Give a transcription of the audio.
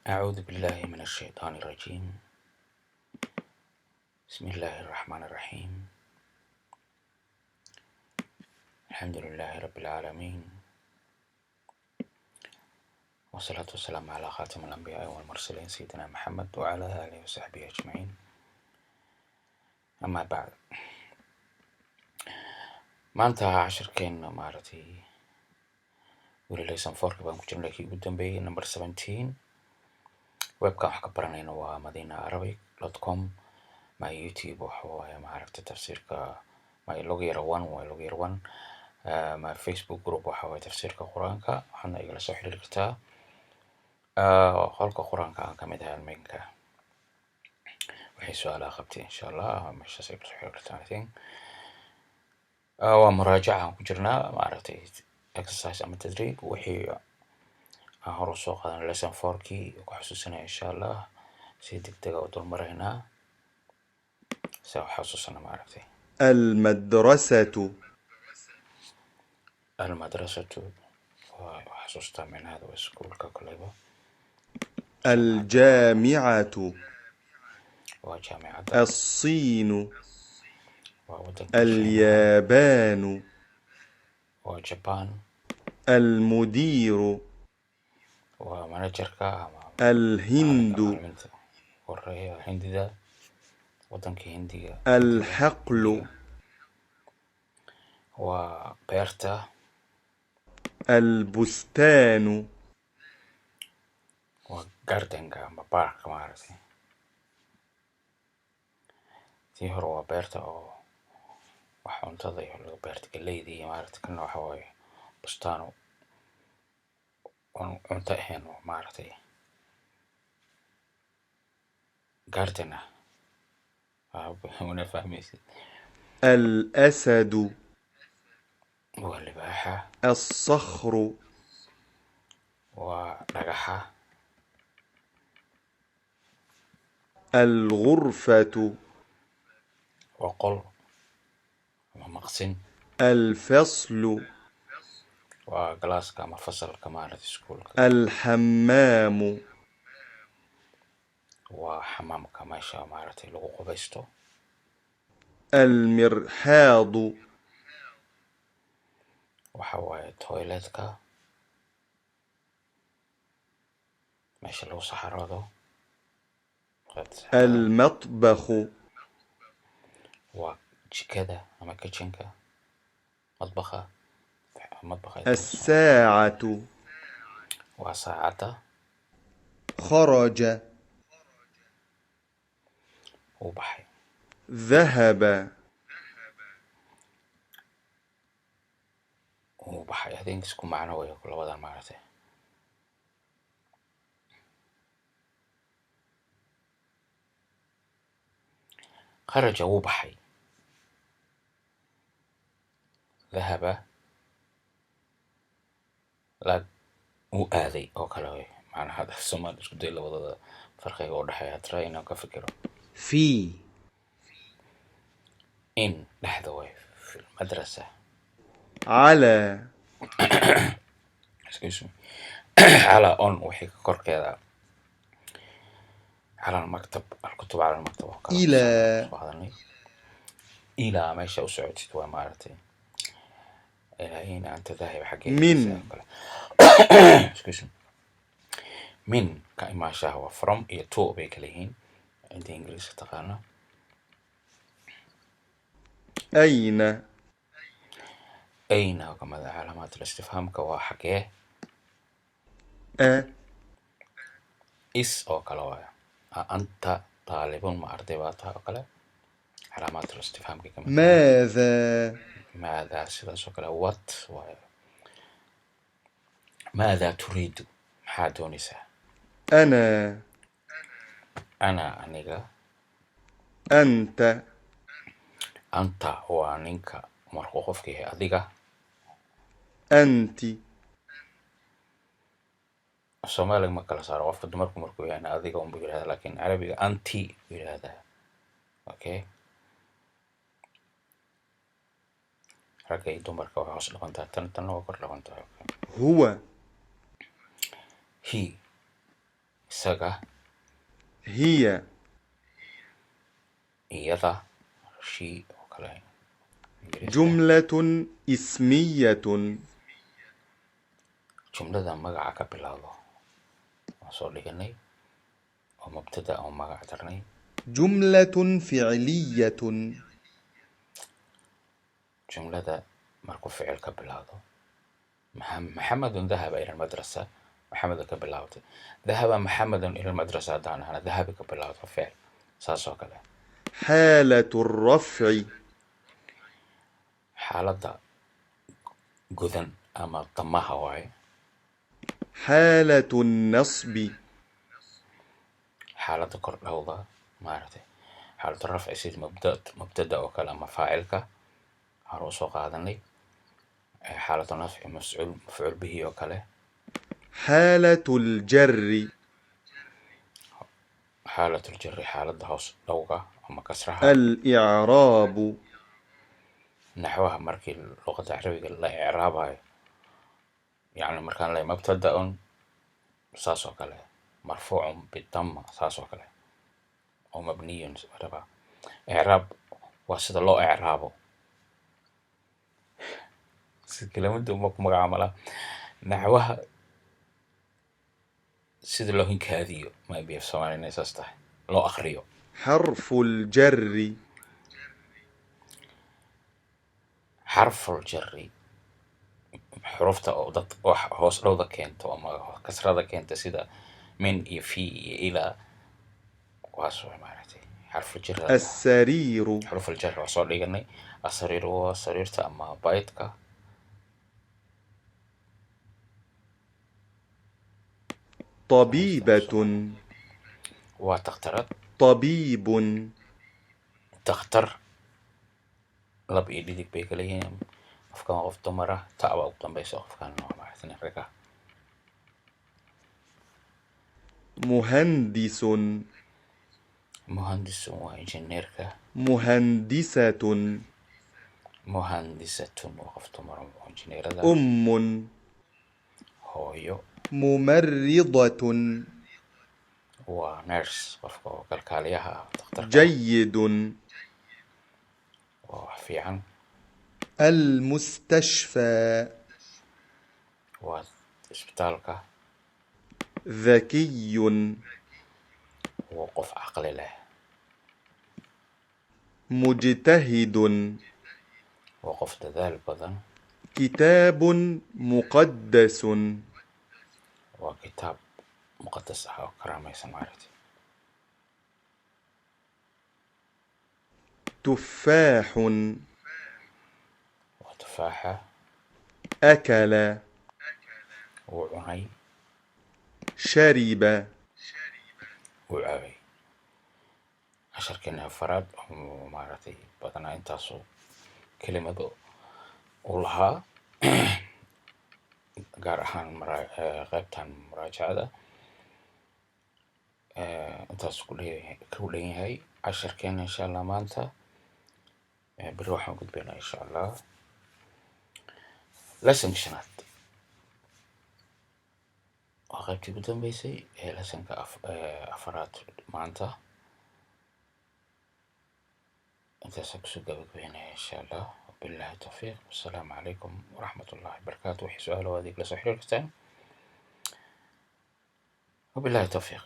أعوذ بالله من الشيطان الرجيم. بسم الله الرحمن الرحيم. الحمد لله رب العالمين، والصلاة والسلام على خاتم الأنبياء والمرسلين سيدنا محمد وعلى آله وصحبه أجمعين. أما بعد، maanta cashirkeena weli lesson 4 baan ku jirnay kii ugu dambeeyay number 17. webkan wax ka baranayna waa madinaarabic.com. my youtube waxa waaye tafsiirka my logyer 1 waa logyer 1. my facebook group waxa waaye tafsiirka quraanka, waxaana igala soo xiriiri kartaa qolka quraanka aan kamid ahay maynka. waxay su'aalaha qabtay insha allah meeshaas ay kusoo xiriiri kartaa. waa muraajaca aan ku jirnaa exercise ama tadriib wixii aan hor usoo qaadan lesson 4kii ku xasuusanaya insha allah si degdega u dulmaraynaa si wax xasuusana المدرسة وحصصتها من هذا السكول ككليبة. الجامعة وجامعة. الصين اليابان وجبان. المدير ومانجركا. الهند هندي وطنك هندي. الحقل وبيرتا. البستان وجاردنجا بارك tii hore waa beerta oo wax cuntada iyo lagu beerta galleyda iyo kana waxa waaye bustaan oo cunto ahayn oo garden وانا فاهميسي. الأسد واللباحة. الصخر ودقحة. الغرفة وقل ومقسم. الفصل وكلاس كما فصل كما سكول. الحمام وحمام كما شاء لغو قبيستو. المرحاض وحواي تويلتك ماشي لو صحراء. المطبخ وجكدا أما كيتشنكا مطبخة. الساعة وساعة. خرج وبحي. ذهب وبحي. هذين سكون معنا ويا كل وضع معناته. خرج وبحي. ذهب لا وآذي أو كلاوي معنى هذا السماد شو بدي لوضع فرق يقول حياة رأينا كفكره. في إن لحظة في المدرسة. على على أون وحي كور كذا على المكتب. الكتب على المكتب. إلى ماشي وسعود ستوى مارتي إلى أين أنت ذاهب حقيقي. من كما شاء from إلى to بيكليهين عندي إنجليزي تقانا. أين وكما علامات الاستفهام كوا حكيه. إس أو كلاوية. أنت طالب معرضباتها أو كلا علامات الاستفهام كمان. ماذا سيداسو كلا what ماذا تريد حادونيسا. أنا أنيغا. أنت وانينكا مركو قفكي أديغا. أنت الصومالي ما كلا صار وفد مركو يعني أديغا بيقول هذا، لكن عربي أنتي بيقول هذا. أوكي رجعي دمرك وحوش لقنتها تنو وكر لقنتها. هو he isaga, هي iyada, she oo kale ingiriiska. جملة اسمية jumlada magaca ka bilowdo waan soo dhiganay oo mubtada oo magac darnay. جملة فعلية jumlada markuu ficil ka bilowdo. maxamedun dahaba ila almadrasa, maxamed ka bilowday. dahaba maxamedun ila almadrasa haddaan ahna dahabi ka bilowdo ficil saas oo kale. حالة الرفع xaaladda gudan ama damaha waaye. حالة النصب xaaladda kordhowda maaragtay xaaladda rafci sida mubtada oo kale ama faacilka hore usoo qaadanay. xaaladda nafci mafcuul bihi oo kale. حالة الجر xaaladul jari xaaladda hoos dhowga ama kasraha. الإعراب naxwaha markii luqadda carabiga la icraabayo yacni markaan lay mubtadaun saas oo kale, marfuucun bidama saas oo kale, oo mabniyun whatever. icraab waa sida loo icraabo, si kelimada uma ku magacaamala. naxwaha sida loo hinkaadiyo maybe af Soomaali inay saas tahay loo akhriyo. حرف الجر xarful jari xurufta oo dad wax hoos dhowda keento ama kasrada keenta sida min iyo fi iyo ilaa kuwaas waa maaragtay xarful jari. السرير xuruful jari waa soo dhiganay. asariir waa sariirta ama baydka. طبيبة waa takhtarad. طبيب takhtar lab iyo dhidig bay kala yihiin. qofkan waa qof dumar ah, ta baa ugu dambaysa, qofkan waa maaragtay nin rag ah. مهندس muhandisun waa injineerka. مهندسة muhandisatun waa qof dumar oo injineerada. hooyo. ممرضة waa nurse qofka oo kalkaaliyaha takhtarka. جيد waa wax fiican. المستشفى waa isbitaalka. ذكي waa qof caqli leh. مجتهد waa qof dadaal badan. كتاب مقدس waa kitaab muqadas ah oo karaamaysan maaragtay. تفاح waa tufaaxa. أكل wuu cunay. شرب wuu cabay. casharkeena afaraad oo maaragtay badanaa intaasoo kelimado uu lahaa gaar ahaan qaybtan muraajacada intaas ku dhan yahay casharkeena insha allah. maanta beri waxaan gudbaynaa insha allah lesson shanaad. waa qaybtii ugu dambeysay ee lessonka afaraad maanta. intaasaan kusoo gabagabeynaya insha allah. wabillahi tawfiiq. wassalaamu calaykum waraxmatullahi wabarakaatu. wixii su-aalo adeeg la soo xiriir kartaan. wabillahi tawfiiq.